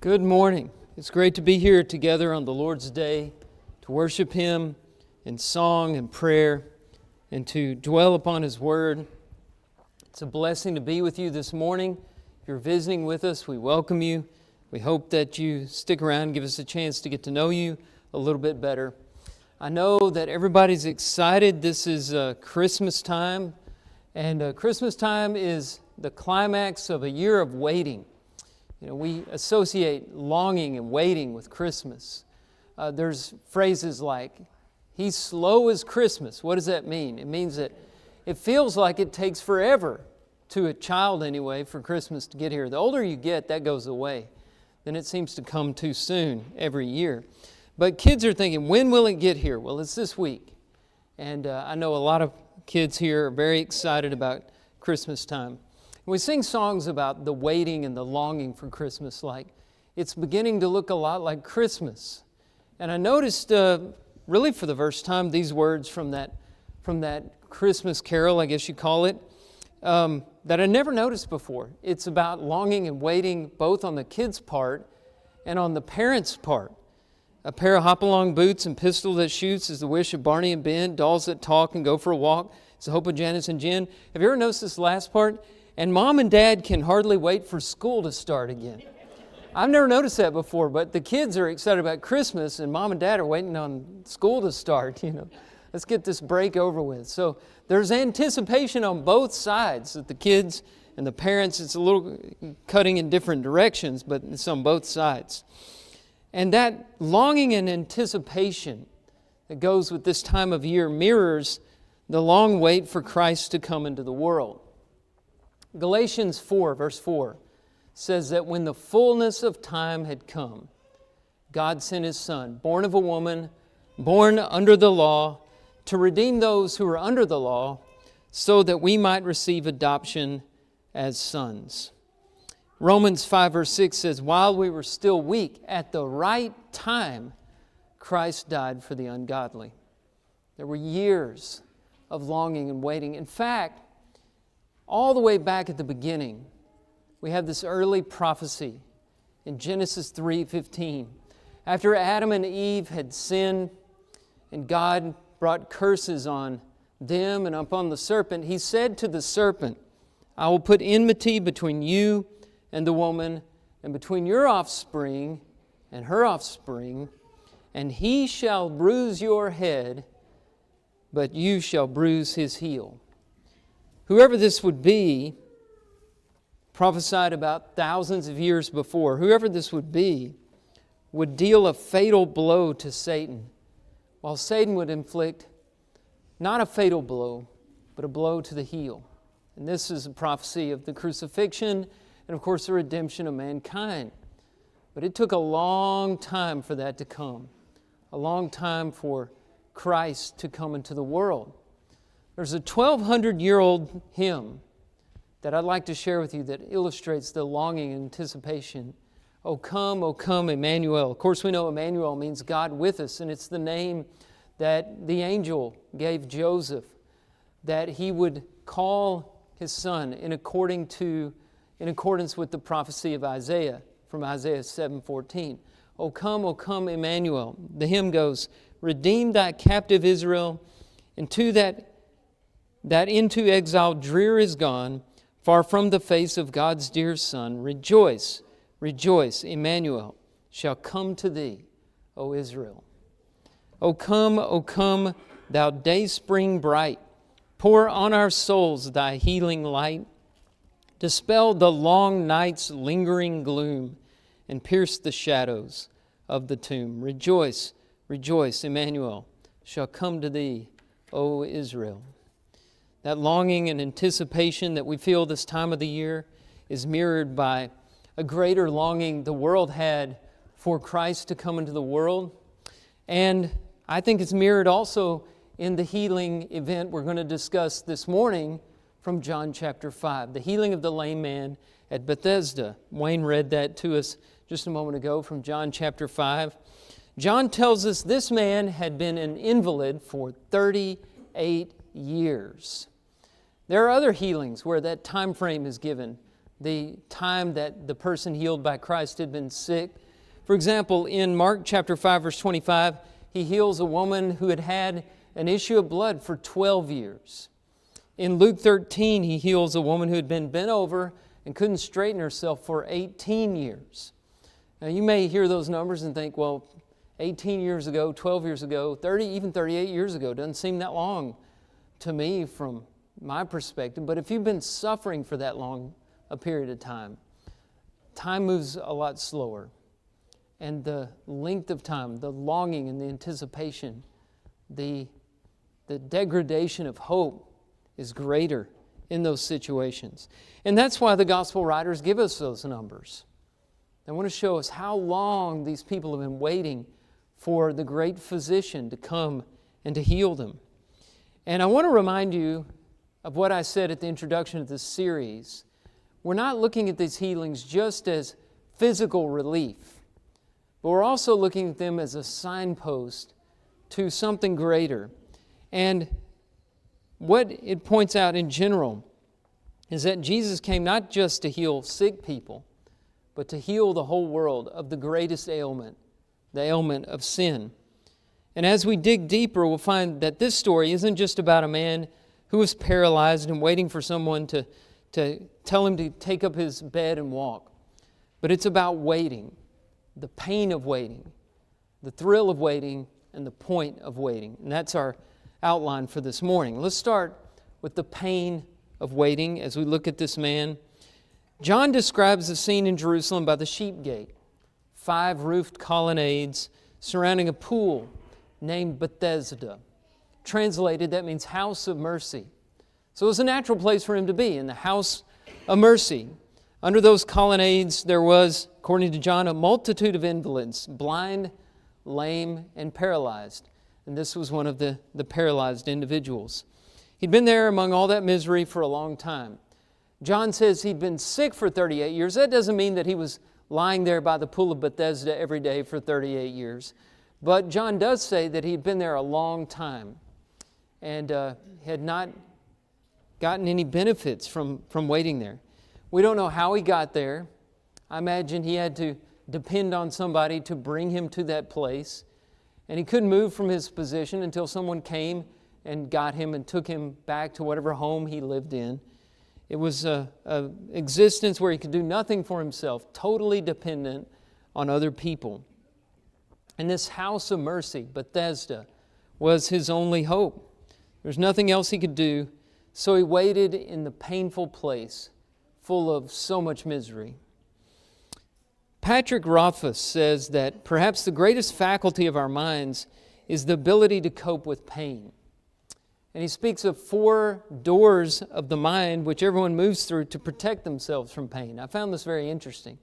Good morning. It's great to be here together on the Lord's Day to worship Him in song and prayer and to dwell upon His Word. It's a blessing to be with you this morning. If you're visiting with us, we welcome you. We hope that you stick around and give us a chance to get to know you a little bit better. I know that everybody's excited. This is Christmas time, and Christmas time is the climax of a year of waiting. You know, we associate longing and waiting with Christmas. There's phrases like, "He's slow as Christmas." What does that mean? It means that it feels like it takes forever, to a child anyway, for Christmas to get here. The older you get, that goes away. Then it seems to come too soon every year. But kids are thinking, when will it get here? Well, it's this week. And I know a lot of kids here are very excited about Christmas time. We sing songs about the waiting and the longing for Christmas, like it's beginning to look a lot like Christmas. And I noticed, really for the first time, these words from that Christmas carol, I guess you call it, that I never noticed before. It's about longing and waiting both on the kids' part and on the parents' part. A pair of hop-along boots and pistol that shoots is the wish of Barney and Ben. Dolls that talk and go for a walk is the hope of Janice and Jen. Have you ever noticed this last part? And Mom and Dad can hardly wait for school to start again. I've never noticed that before, but the kids are excited about Christmas and Mom and Dad are waiting on school to start, Let's get this break over with. So there's anticipation on both sides, that the kids and the parents, it's a little cutting in different directions, but it's on both sides. And that longing and anticipation that goes with this time of year mirrors the long wait for Christ to come into the world. Galatians 4, verse 4, says that when the fullness of time had come, God sent His Son, born of a woman, born under the law, to redeem those who are under the law, so that we might receive adoption as sons. Romans 5, verse 6 says, while we were still weak, at the right time, Christ died for the ungodly. There were years of longing and waiting. In fact, all the way back at the beginning, we have this early prophecy in Genesis 3:15. After Adam and Eve had sinned and God brought curses on them and upon the serpent, He said to the serpent, I will put enmity between you and the woman, and between your offspring and her offspring, and he shall bruise your head, but you shall bruise his heel. Whoever this would be, prophesied about thousands of years before, whoever this would be, would deal a fatal blow to Satan, while Satan would inflict not a fatal blow, but a blow to the heel. And this is a prophecy of the crucifixion and, of course, the redemption of mankind. But it took a long time for that to come, a long time for Christ to come into the world. There's a 1,200-year-old hymn that I'd like to share with you that illustrates the longing and anticipation. O come, Emmanuel. Of course, we know Emmanuel means God with us, and it's the name that the angel gave Joseph, that he would call his son in accordance with the prophecy of Isaiah, from Isaiah 7:14. O come, Emmanuel. The hymn goes, redeem thy captive Israel, into that into exile drear is gone, far from the face of God's dear Son. Rejoice, rejoice, Emmanuel shall come to thee, O Israel. O come, thou dayspring bright, pour on our souls thy healing light. Dispel the long night's lingering gloom, and pierce the shadows of the tomb. Rejoice, rejoice, Emmanuel shall come to thee, O Israel. That longing and anticipation that we feel this time of the year is mirrored by a greater longing the world had for Christ to come into the world. And I think it's mirrored also in the healing event we're going to discuss this morning from John chapter 5, the healing of the lame man at Bethesda. Wayne read that to us just a moment ago from John chapter 5. John tells us this man had been an invalid for 38 years. There are other healings where that time frame is given. the time that the person healed by Christ had been sick. For example, in Mark chapter 5, verse 25, he heals a woman who had had an issue of blood for 12 years. In Luke 13, he heals a woman who had been bent over and couldn't straighten herself for 18 years. Now, you may hear those numbers and think, well, 18 years ago, 12 years ago, 30, even 38 years ago, doesn't seem that long to me from my perspective. But if you've been suffering for that long a period of time, time moves a lot slower. And the length of time, the longing and the anticipation, the degradation of hope is greater in those situations. And that's why the gospel writers give us those numbers. They want to show us how long these people have been waiting for the great physician to come and to heal them. And I want to remind you of what I said at the introduction of this series. We're not looking at these healings just as physical relief, but we're also looking at them as a signpost to something greater. And what it points out in general is that Jesus came not just to heal sick people, but to heal the whole world of the greatest ailment, the ailment of sin. And as we dig deeper, we'll find that this story isn't just about a man who was paralyzed and waiting for someone to tell him to take up his bed and walk, but it's about waiting. The pain of waiting, the thrill of waiting, and the point of waiting. And that's our outline for this morning. Let's start with the pain of waiting as we look at this man. John describes the scene in Jerusalem by the sheep gate, 5 roofed colonnades surrounding a pool named Bethesda. Translated, that means house of mercy. So it was a natural place for him to be, in the house of mercy. Under those colonnades, there was, according to John, a multitude of invalids, blind, lame, and paralyzed. And this was one of the paralyzed individuals. He'd been there among all that misery for a long time. John says he'd been sick for 38 years. That doesn't mean that he was lying there by the pool of Bethesda every day for 38 years. But John does say that he'd been there a long time and had not gotten any benefits from waiting there. We don't know how he got there. I imagine he had to depend on somebody to bring him to that place. And he couldn't move from his position until someone came and got him and took him back to whatever home he lived in. It was an existence where he could do nothing for himself, totally dependent on other people. And this house of mercy, Bethesda, was his only hope. There's nothing else he could do, so he waited in the painful place, full of so much misery. Patrick Rothfuss says that perhaps the greatest faculty of our minds is the ability to cope with pain. And he speaks of 4 doors of the mind which everyone moves through to protect themselves from pain. I found this very interesting.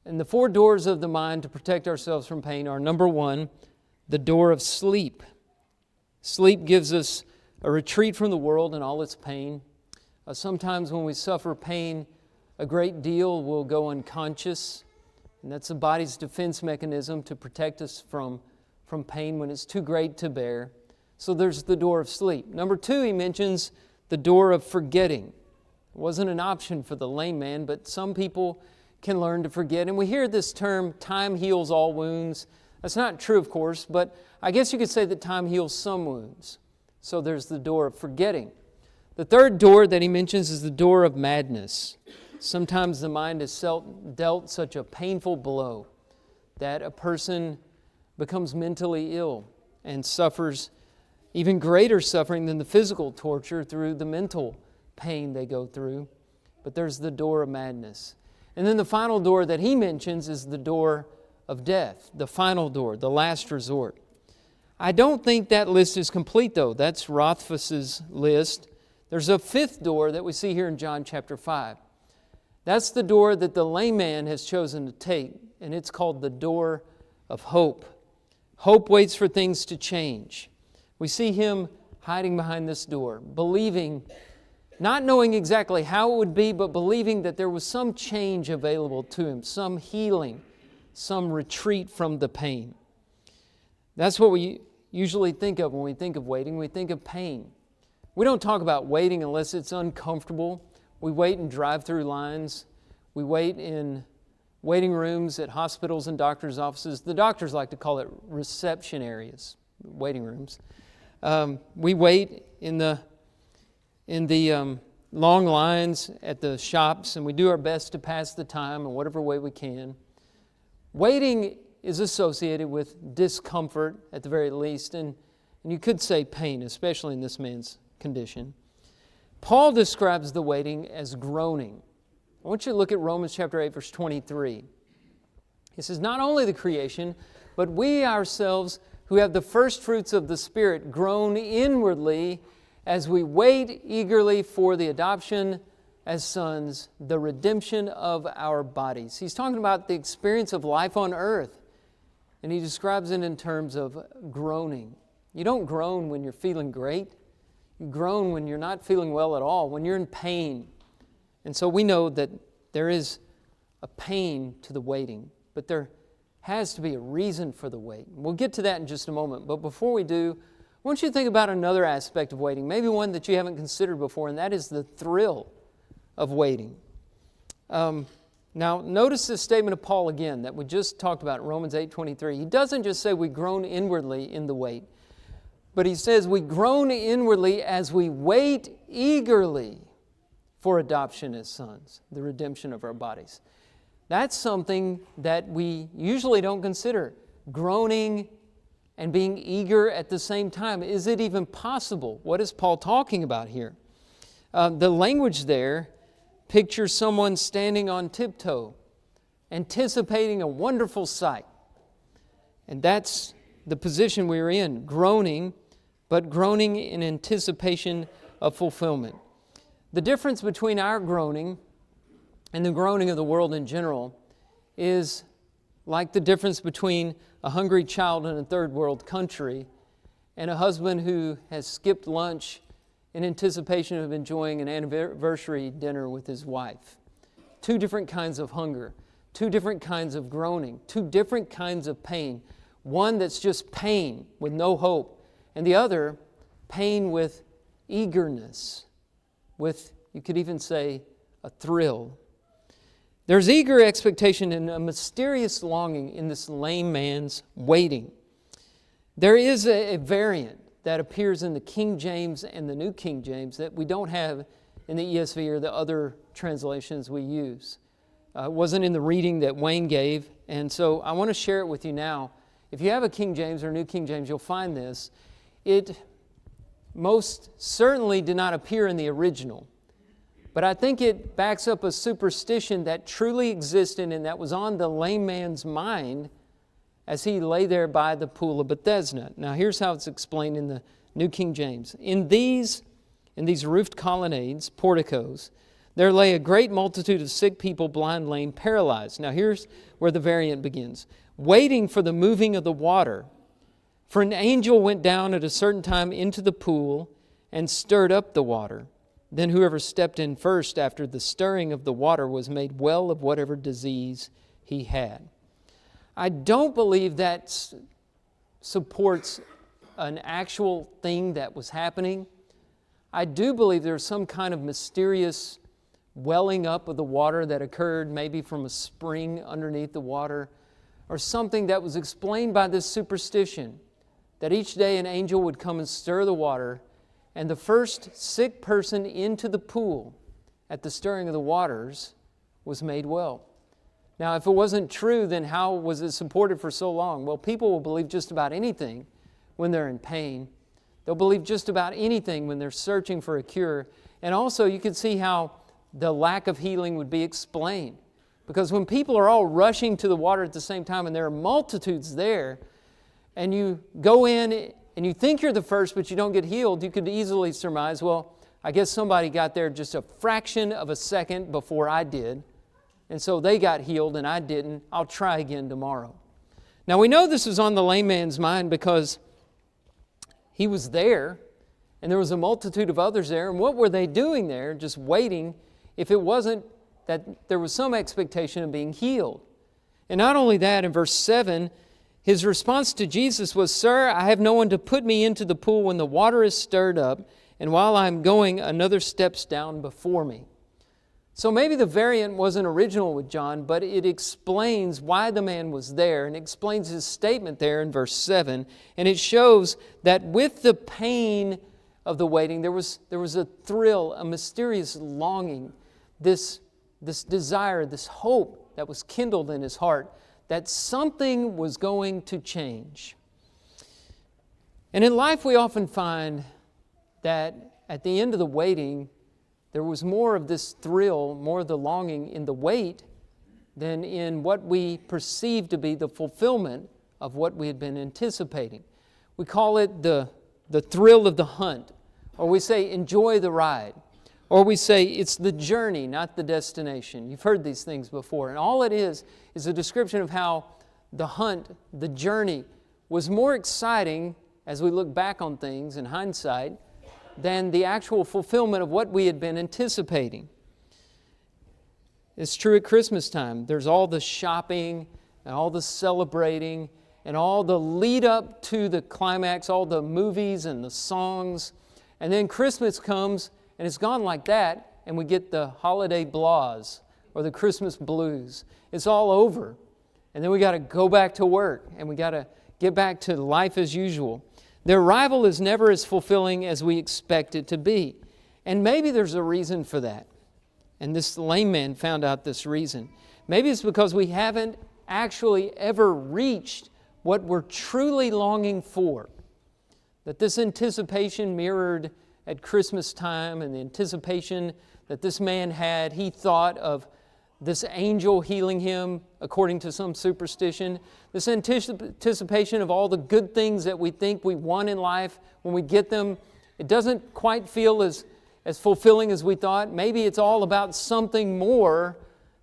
And the 4 doors of the mind to protect ourselves from pain are, number 1, the door of sleep. Sleep gives us a retreat from the world and all its pain. Sometimes when we suffer pain, a great deal will go unconscious, and that's the body's defense mechanism to protect us from pain when it's too great to bear. So there's the door of sleep. Number 2, he mentions the door of forgetting. It wasn't an option for the lame man, but some people can learn to forget. And we hear this term, time heals all wounds. That's not true, of course, but I guess you could say that time heals some wounds. So there's the door of forgetting. The 3rd door that he mentions is the door of madness. Sometimes the mind is dealt such a painful blow that a person becomes mentally ill and suffers even greater suffering than the physical torture through the mental pain they go through. But there's the door of madness. And then the final door that he mentions is the door of death, the final door, the last resort. I don't think that list is complete, though. That's Rothfuss's list. There's a 5th door that we see here in John chapter 5. That's the door that the lame man has chosen to take, and it's called the door of hope. Hope waits for things to change. We see him hiding behind this door, believing, not knowing exactly how it would be, but believing that there was some change available to him, some healing, some retreat from the pain. That's what we usually think of when we think of waiting. We think of pain. We don't talk about waiting unless it's uncomfortable. We wait in drive-through lines. We wait in waiting rooms at hospitals and doctors' offices. The doctors like to call it reception areas, waiting rooms. We wait in the long lines at the shops, and we do our best to pass the time in whatever way we can. Waiting is associated with discomfort at the very least, and you could say pain, especially in this man's condition. Paul describes the waiting as groaning. I want you to look at Romans chapter 8, verse 23. He says, not only the creation, but we ourselves who have the first fruits of the Spirit groan inwardly as we wait eagerly for the adoption as sons, the redemption of our bodies. He's talking about the experience of life on earth, and he describes it in terms of groaning. You don't groan when you're feeling great. You groan when you're not feeling well at all, when you're in pain. And so we know that there is a pain to the waiting, but there has to be a reason for the wait. We'll get to that in just a moment. But before we do, I want you to think about another aspect of waiting, maybe one that you haven't considered before, and that is the thrill of waiting. Now, notice this statement of Paul again that we just talked about in Romans 8:23. He doesn't just say we groan inwardly in the wait, but he says we groan inwardly as we wait eagerly for adoption as sons, the redemption of our bodies. That's something that we usually don't consider, groaning and being eager at the same time. Is it even possible? What is Paul talking about here? The language there pictures someone standing on tiptoe, anticipating a wonderful sight. And that's the position we're in, groaning, but groaning in anticipation of fulfillment. The difference between our groaning and the groaning of the world in general is like the difference between a hungry child in a third world country and a husband who has skipped lunch in anticipation of enjoying an anniversary dinner with his wife. Two different kinds of hunger, two different kinds of groaning, two different kinds of pain. One that's just pain with no hope, and the other, pain with eagerness, with, you could even say, a thrill. There's eager expectation and a mysterious longing in this lame man's waiting. There is a variant that appears in the King James and the New King James that we don't have in the ESV or the other translations we use. It wasn't in the reading that Wayne gave, and so I want to share it with you now. If you have a King James or New King James, you'll find this. It most certainly did not appear in the original, but I think it backs up a superstition that truly existed and that was on the lame man's mind as he lay there by the pool of Bethesda. Now here's how it's explained in the New King James. In these roofed colonnades, porticos, there lay a great multitude of sick people, blind, lame, paralyzed. Now here's where the variant begins. Waiting for the moving of the water. For an angel went down at a certain time into the pool and stirred up the water. Then whoever stepped in first after the stirring of the water was made well of whatever disease he had. I don't believe that supports an actual thing that was happening. I do believe there's some kind of mysterious welling up of the water that occurred maybe from a spring underneath the water, or something that was explained by this superstition, that each day an angel would come and stir the water, and the first sick person into the pool at the stirring of the waters was made well. Now, if it wasn't true, then how was it supported for so long? Well, people will believe just about anything when they're in pain. They'll believe just about anything when they're searching for a cure. And also, you can see how the lack of healing would be explained. Because when people are all rushing to the water at the same time, and there are multitudes there, and you go in and you think you're the first, but you don't get healed, you could easily surmise, well, I guess somebody got there just a fraction of a second before I did, and so they got healed and I didn't. I'll try again tomorrow. Now we know this was on the lame man's mind because he was there, and there was a multitude of others there, and what were they doing there? Just waiting, if it wasn't that there was some expectation of being healed. And not only that, in verse 7, his response to Jesus was, "Sir, I have no one to put me into the pool when the water is stirred up, and while I'm going, another steps down before me." So maybe the variant wasn't original with John, but it explains why the man was there, and explains his statement there in verse 7. And it shows that with the pain of the waiting, there was a thrill, a mysterious longing, this desire, this hope that was kindled in his heart that something was going to change. And in life we often find that at the end of the waiting, there was more of this thrill, more of the longing in the wait than in what we perceive to be the fulfillment of what we had been anticipating. We call it the thrill of the hunt, or we say enjoy the ride, or we say it's the journey, not the destination. You've heard these things before, and all it is a description of how the hunt, the journey, was more exciting as we look back on things in hindsight than the actual fulfillment of what we had been anticipating. It's true at Christmas time. There's all the shopping and all the celebrating and all the lead up to the climax, all the movies and the songs. And then Christmas comes and it's gone like that, and we get the holiday blahs or the Christmas blues. It's all over. And then we got to go back to work and we got to get back to life as usual. The arrival is never as fulfilling as we expect it to be. And maybe there's a reason for that. And this lame man found out this reason. Maybe it's because we haven't actually ever reached what we're truly longing for. That this anticipation mirrored at Christmas time, and the anticipation that this man had, he thought of this angel healing him according to some superstition, this anticipation of all the good things that we think we want in life, when we get them, it doesn't quite feel as fulfilling as we thought. Maybe it's all about something more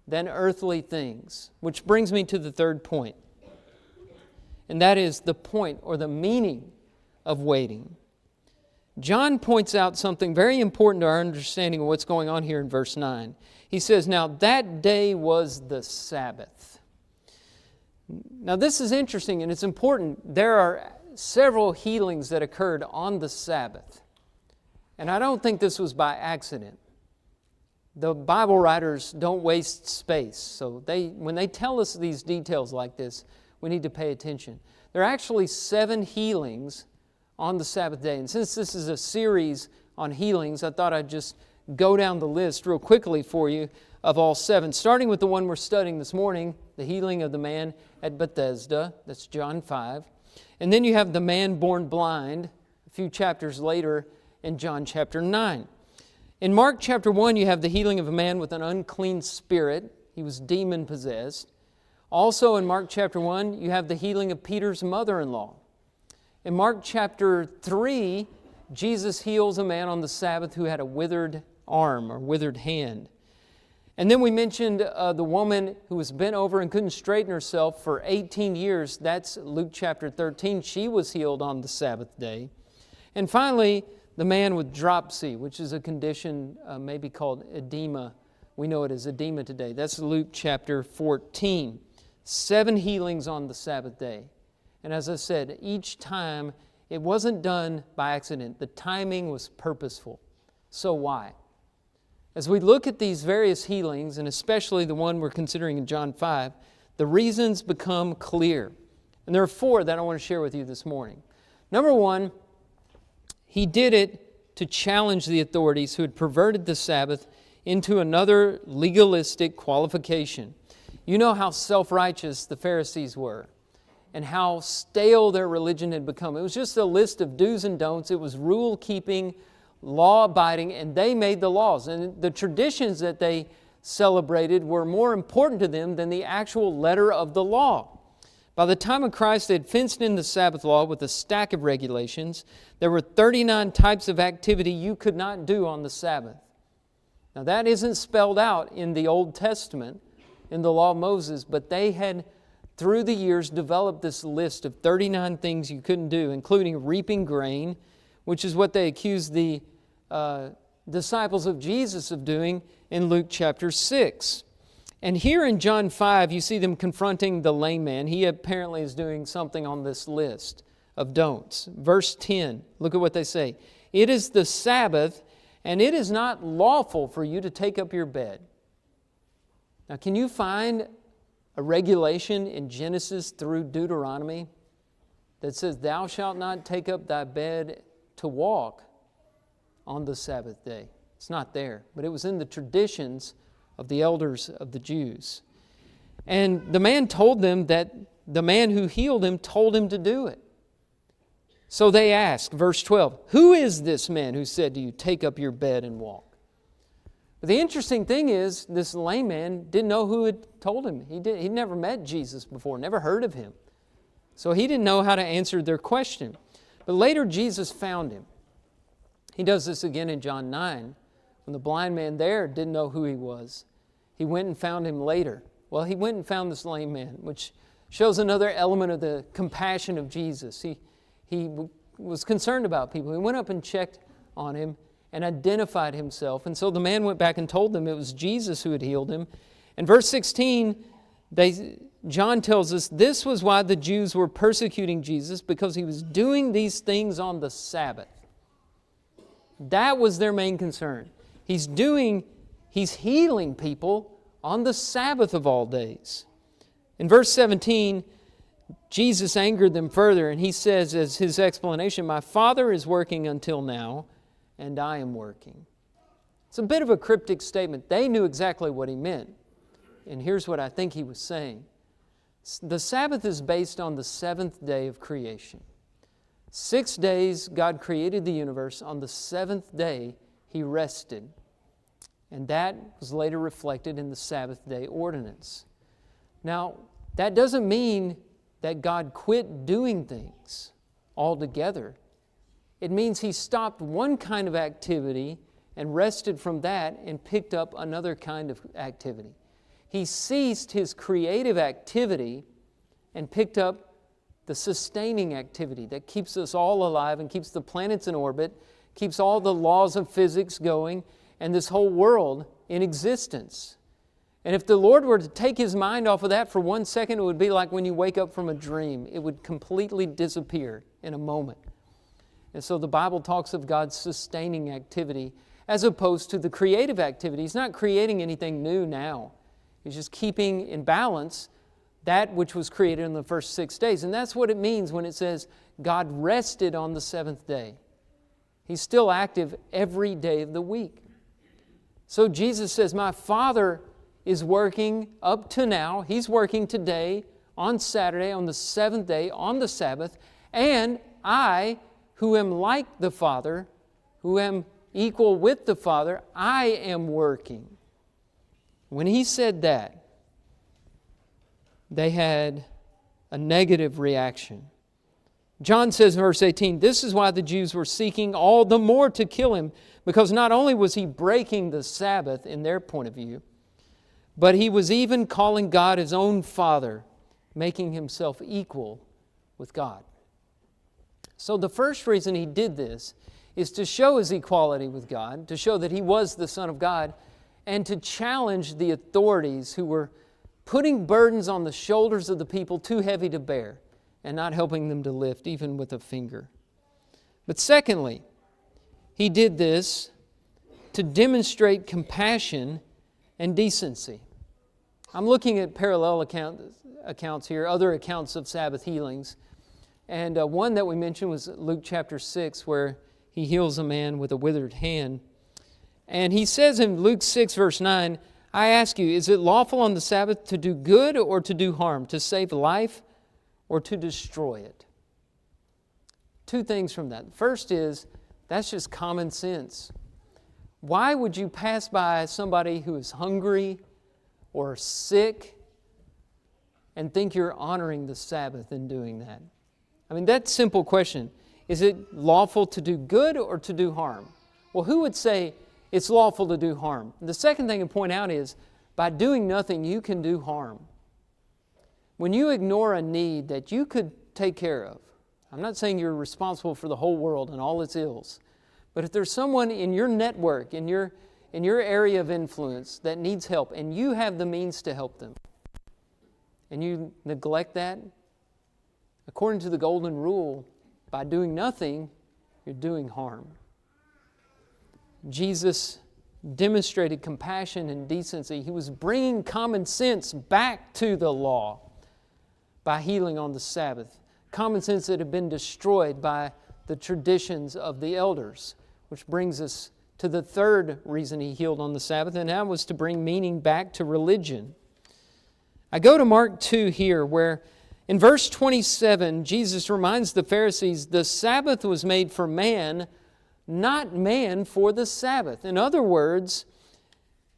than earthly things. Which brings me to the third point. And that is the point or the meaning of waiting. John points out something very important to our understanding of what's going on here in verse 9. He says, now that day was the Sabbath. Now this is interesting and it's important. There are several healings that occurred on the Sabbath. And I don't think this was by accident. The Bible writers don't waste space. So when they tell us these details like this, we need to pay attention. There are actually 7 healings on the Sabbath day. And since this is a series on healings, I thought I'd just go down the list real quickly for you of all 7, starting with the one we're studying this morning, the healing of the man at Bethesda. That's John 5. And then you have the man born blind a few chapters later in John chapter 9. In Mark chapter 1, you have the healing of a man with an unclean spirit. He was demon-possessed. Also in Mark chapter 1, you have the healing of Peter's mother-in-law. In Mark chapter 3, Jesus heals a man on the Sabbath who had a withered arm or withered hand. And then we mentioned the woman who was bent over and couldn't straighten herself for 18 years. That's Luke chapter 13. She was healed on the Sabbath day. And finally, the man with dropsy, which is a condition maybe called edema. We know it as edema today. That's Luke chapter 14. 7 healings on the Sabbath day. And as I said, each time it wasn't done by accident. The timing was purposeful. So why? As we look at these various healings, and especially the one we're considering in John 5, the reasons become clear. And there are 4 that I want to share with you this morning. Number 1, he did it to challenge the authorities who had perverted the Sabbath into another legalistic qualification. You know how self-righteous the Pharisees were and how stale their religion had become. It was just a list of do's and don'ts. It was rule-keeping, law-abiding, and they made the laws. And the traditions that they celebrated were more important to them than the actual letter of the law. By the time of Christ, they had fenced in the Sabbath law with a stack of regulations. There were 39 types of activity you could not do on the Sabbath. Now that isn't spelled out in the Old Testament, in the law of Moses, but they had, through the years, developed this list of 39 things you couldn't do, including reaping grain, which is what they accused the disciples of Jesus of doing in Luke chapter 6. And here in John 5, you see them confronting the lame man. He apparently is doing something on this list of don'ts. Verse 10, look at what they say. It is the Sabbath, and it is not lawful for you to take up your bed. Now, can you find a regulation in Genesis through Deuteronomy that says, "Thou shalt not take up thy bed to walk on the Sabbath day"? It's not there, but it was in the traditions of the elders of the Jews. And the man told them that the man who healed him told him to do it. So they asked, verse 12, "Who is this man who said to you, 'Take up your bed and walk'?" But the interesting thing is, this lame man didn't know who had told him. He'd never met Jesus before, never heard of him. So he didn't know how to answer their question. But later Jesus found him. He does this again in John 9. When the blind man there didn't know who he was, he went and found him later. Well, he went and found this lame man, which shows another element of the compassion of Jesus. He was concerned about people. He went up and checked on him and identified himself. And so the man went back and told them it was Jesus who had healed him. And verse 16, John tells us this was why the Jews were persecuting Jesus, because he was doing these things on the Sabbath. That was their main concern. He's healing people on the Sabbath of all days. In verse 17, Jesus angered them further, and he says as his explanation, "My Father is working until now, and I am working." It's a bit of a cryptic statement. They knew exactly what he meant. And here's what I think he was saying. The Sabbath is based on the seventh day of creation. 6 days God created the universe. On the seventh day, He rested. And that was later reflected in the Sabbath day ordinance. Now, that doesn't mean that God quit doing things altogether. It means He stopped one kind of activity and rested from that and picked up another kind of activity. He ceased His creative activity and picked up the sustaining activity that keeps us all alive and keeps the planets in orbit, keeps all the laws of physics going, and this whole world in existence. And if the Lord were to take His mind off of that for 1 second, it would be like when you wake up from a dream. It would completely disappear in a moment. And so the Bible talks of God's sustaining activity as opposed to the creative activity. He's not creating anything new now. He's just keeping in balance that which was created in the first 6 days. And that's what it means when it says God rested on the seventh day. He's still active every day of the week. So Jesus says, my Father is working up to now. He's working today, on Saturday, on the seventh day, on the Sabbath. And I, who am like the Father, who am equal with the Father, I am working. When He said that, they had a negative reaction. John says in verse 18, this is why the Jews were seeking all the more to kill Him, because not only was He breaking the Sabbath in their point of view, but He was even calling God His own Father, making Himself equal with God. So the first reason He did this is to show His equality with God, to show that He was the Son of God, and to challenge the authorities who were putting burdens on the shoulders of the people too heavy to bear and not helping them to lift even with a finger. But secondly, He did this to demonstrate compassion and decency. I'm looking at parallel accounts here, other accounts of Sabbath healings. And one that we mentioned was Luke chapter 6, where He heals a man with a withered hand. And He says in Luke 6, verse 9, I ask you, is it lawful on the Sabbath to do good or to do harm, to save life or to destroy it? Two things from that. First is, that's just common sense. Why would you pass by somebody who is hungry or sick and think you're honoring the Sabbath in doing that? I mean, that simple question. Is it lawful to do good or to do harm? Well, who would say it's lawful to do harm? The second thing to point out is, by doing nothing, you can do harm. When you ignore a need that you could take care of, I'm not saying you're responsible for the whole world and all its ills, but if there's someone in your network, in your area of influence that needs help, and you have the means to help them, and you neglect that, according to the golden rule, by doing nothing, you're doing harm. Jesus demonstrated compassion and decency. He was bringing common sense back to the law by healing on the Sabbath. Common sense that had been destroyed by the traditions of the elders, which brings us to the third reason He healed on the Sabbath, and that was to bring meaning back to religion. I go to Mark 2 here, where in verse 27, Jesus reminds the Pharisees, the Sabbath was made for man, not man for the Sabbath. In other words,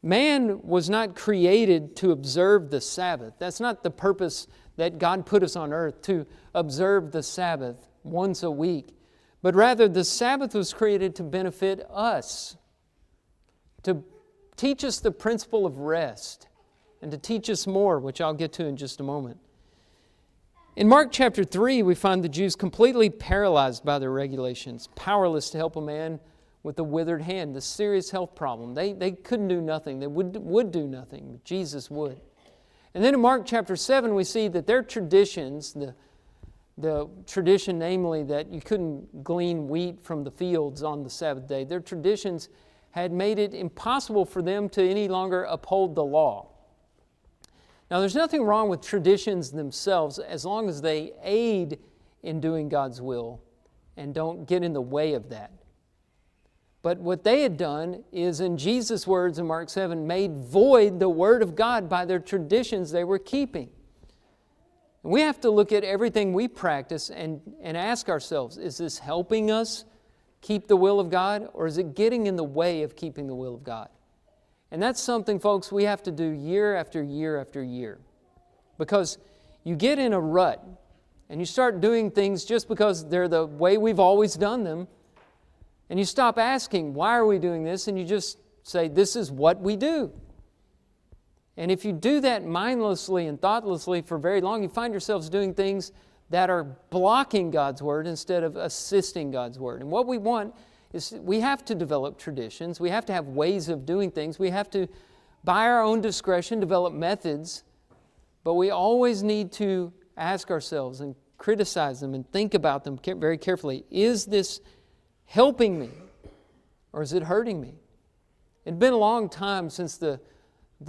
man was not created to observe the Sabbath. That's not the purpose that God put us on earth, to observe the Sabbath once a week. But rather, the Sabbath was created to benefit us, to teach us the principle of rest, and to teach us more, which I'll get to in just a moment. In Mark chapter 3, we find the Jews completely paralyzed by their regulations, powerless to help a man with a withered hand, the serious health problem. They couldn't do nothing. They would do nothing, but Jesus would. And then in Mark chapter 7, we see that their traditions, the tradition namely that you couldn't glean wheat from the fields on the Sabbath day, their traditions had made it impossible for them to any longer uphold the law. Now, there's nothing wrong with traditions themselves as long as they aid in doing God's will and don't get in the way of that. But what they had done is, in Jesus' words in Mark 7, made void the Word of God by their traditions they were keeping. And we have to look at everything we practice and ask ourselves, is this helping us keep the will of God, or is it getting in the way of keeping the will of God? And that's something, folks, we have to do year after year after year. Because you get in a rut and you start doing things just because they're the way we've always done them. And you stop asking, why are we doing this? And you just say, this is what we do. And if you do that mindlessly and thoughtlessly for very long, you find yourselves doing things that are blocking God's Word instead of assisting God's Word. And what we want is we have to develop traditions. We have to have ways of doing things. We have to, by our own discretion, develop methods. But we always need to ask ourselves and criticize them and think about them very carefully. Is this helping me, or is it hurting me? It had been a long time since the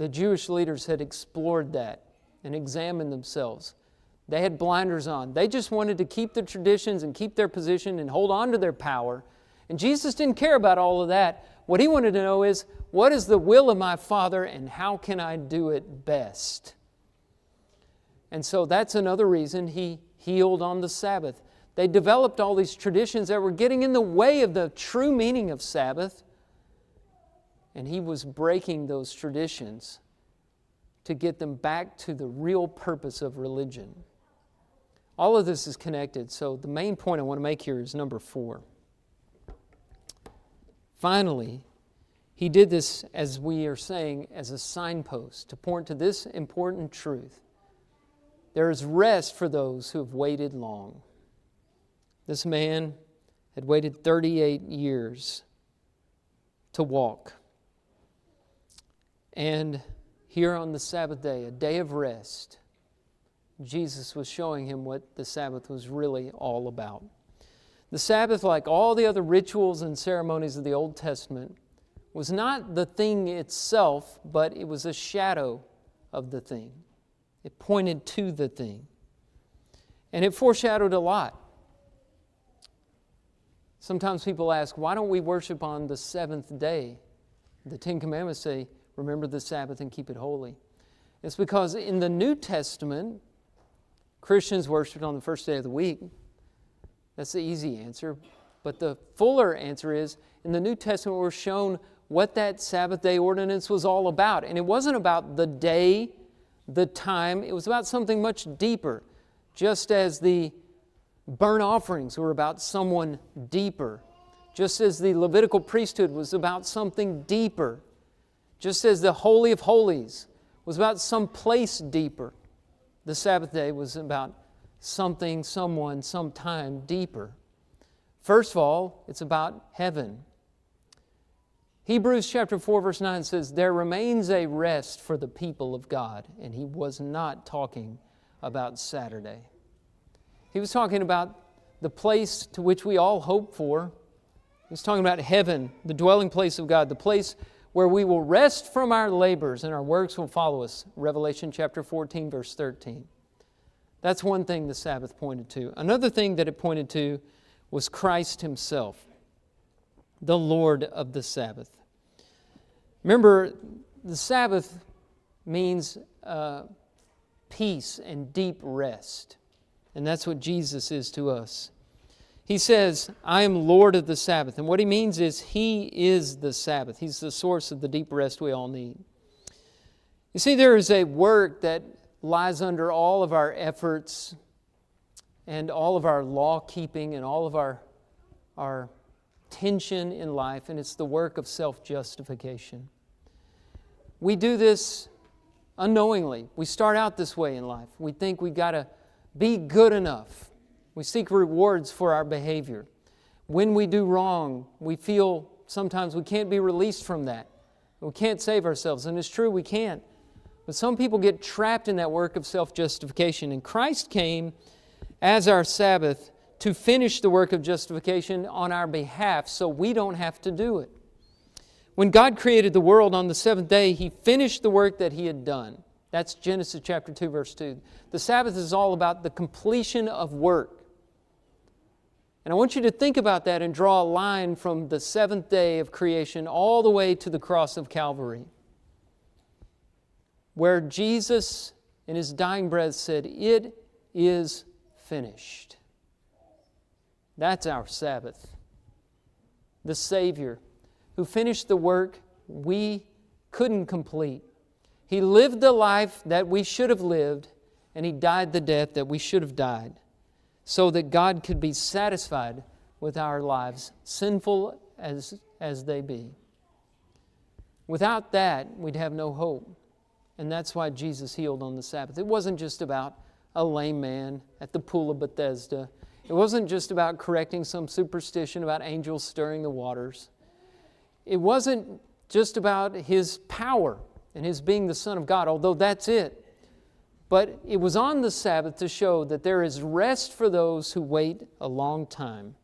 Jewish leaders had explored that and examined themselves. They had blinders on. They just wanted to keep their traditions and keep their position and hold on to their power. And Jesus didn't care about all of that. What He wanted to know is, what is the will of my Father and how can I do it best? And so that's another reason He healed on the Sabbath. They developed all these traditions that were getting in the way of the true meaning of Sabbath. And He was breaking those traditions to get them back to the real purpose of religion. All of this is connected. So the main point I want to make here is number 4. Finally, He did this, as we are saying, as a signpost to point to this important truth. There is rest for those who have waited long. This man had waited 38 years to walk. And here on the Sabbath day, a day of rest, Jesus was showing him what the Sabbath was really all about. The Sabbath, like all the other rituals and ceremonies of the Old Testament, was not the thing itself, but it was a shadow of the thing. It pointed to the thing. And it foreshadowed a lot. Sometimes people ask, why don't we worship on the seventh day? The Ten Commandments say, remember the Sabbath and keep it holy. It's because in the New Testament, Christians worshiped on the first day of the week. That's the easy answer. But the fuller answer is, in the New Testament, we're shown what that Sabbath day ordinance was all about. And it wasn't about the day, the time. It was about something much deeper. Just as the burnt offerings were about someone deeper. Just as the Levitical priesthood was about something deeper. Just as the Holy of Holies was about some place deeper. The Sabbath day was about something, someone, sometime deeper. First of all, it's about heaven. Hebrews chapter 4 verse 9 says, there remains a rest for the people of God. And he was not talking about Saturday. He was talking about the place to which we all hope for. He was talking about heaven, the dwelling place of God, the place where we will rest from our labors and our works will follow us. Revelation chapter 14, verse 13. That's one thing the Sabbath pointed to. Another thing that it pointed to was Christ Himself, the Lord of the Sabbath. Remember, the Sabbath means peace and deep rest. And that's what Jesus is to us. He says, I am Lord of the Sabbath. And what He means is He is the Sabbath. He's the source of the deep rest we all need. You see, there is a work that lies under all of our efforts and all of our law-keeping and all of our tension in life, and it's the work of self-justification. We do this unknowingly. We start out this way in life. We think we've got to be good enough. We seek rewards for our behavior. When we do wrong, we feel sometimes we can't be released from that. We can't save ourselves, and it's true, we can't. But some people get trapped in that work of self-justification, and Christ came as our Sabbath to finish the work of justification on our behalf so we don't have to do it. When God created the world on the seventh day, He finished the work that He had done. That's Genesis chapter 2, verse 2. The Sabbath is all about the completion of work. And I want you to think about that and draw a line from the seventh day of creation all the way to the cross of Calvary, where Jesus in His dying breath said, "It is finished." That's our Sabbath. The Savior who finished the work we couldn't complete. He lived the life that we should have lived, and He died the death that we should have died, so that God could be satisfied with our lives, sinful as they be. Without that, we'd have no hope. And that's why Jesus healed on the Sabbath. It wasn't just about a lame man at the pool of Bethesda. It wasn't just about correcting some superstition about angels stirring the waters. It wasn't just about His power and His being the Son of God, although that's it. But it was on the Sabbath to show that there is rest for those who wait a long time.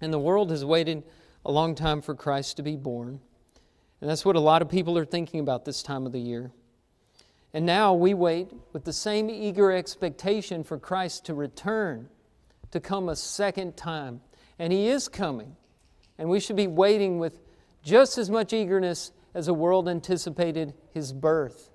And the world has waited a long time for Christ to be born. And that's what a lot of people are thinking about this time of the year. And now we wait with the same eager expectation for Christ to return, to come a second time. And He is coming. And we should be waiting with just as much eagerness as the world anticipated His birth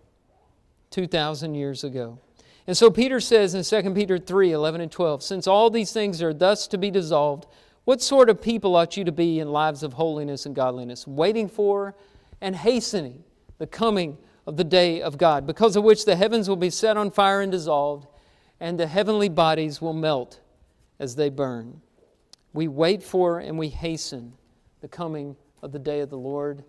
2,000 years ago. And so Peter says in 2 Peter 3, 11 and 12, "Since all these things are thus to be dissolved, what sort of people ought you to be in lives of holiness and godliness, waiting for and hastening the coming of the day of God, because of which the heavens will be set on fire and dissolved, and the heavenly bodies will melt as they burn." We wait for and we hasten the coming of the day of the Lord.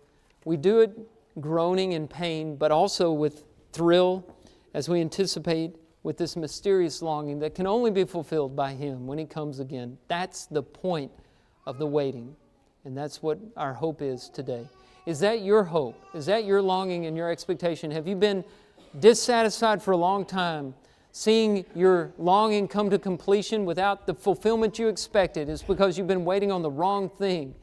We do it groaning in pain, but also with thrill as we anticipate with this mysterious longing that can only be fulfilled by Him when He comes again. That's the point of the waiting, and that's what our hope is today. Is that your hope? Is that your longing and your expectation? Have you been dissatisfied for a long time, seeing your longing come to completion without the fulfillment you expected? It's because you've been waiting on the wrong thing.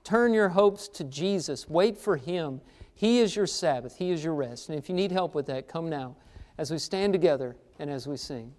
Turn your hopes to Jesus. Wait for Him. He is your Sabbath. He is your rest. And if you need help with that, come now as we stand together and as we sing.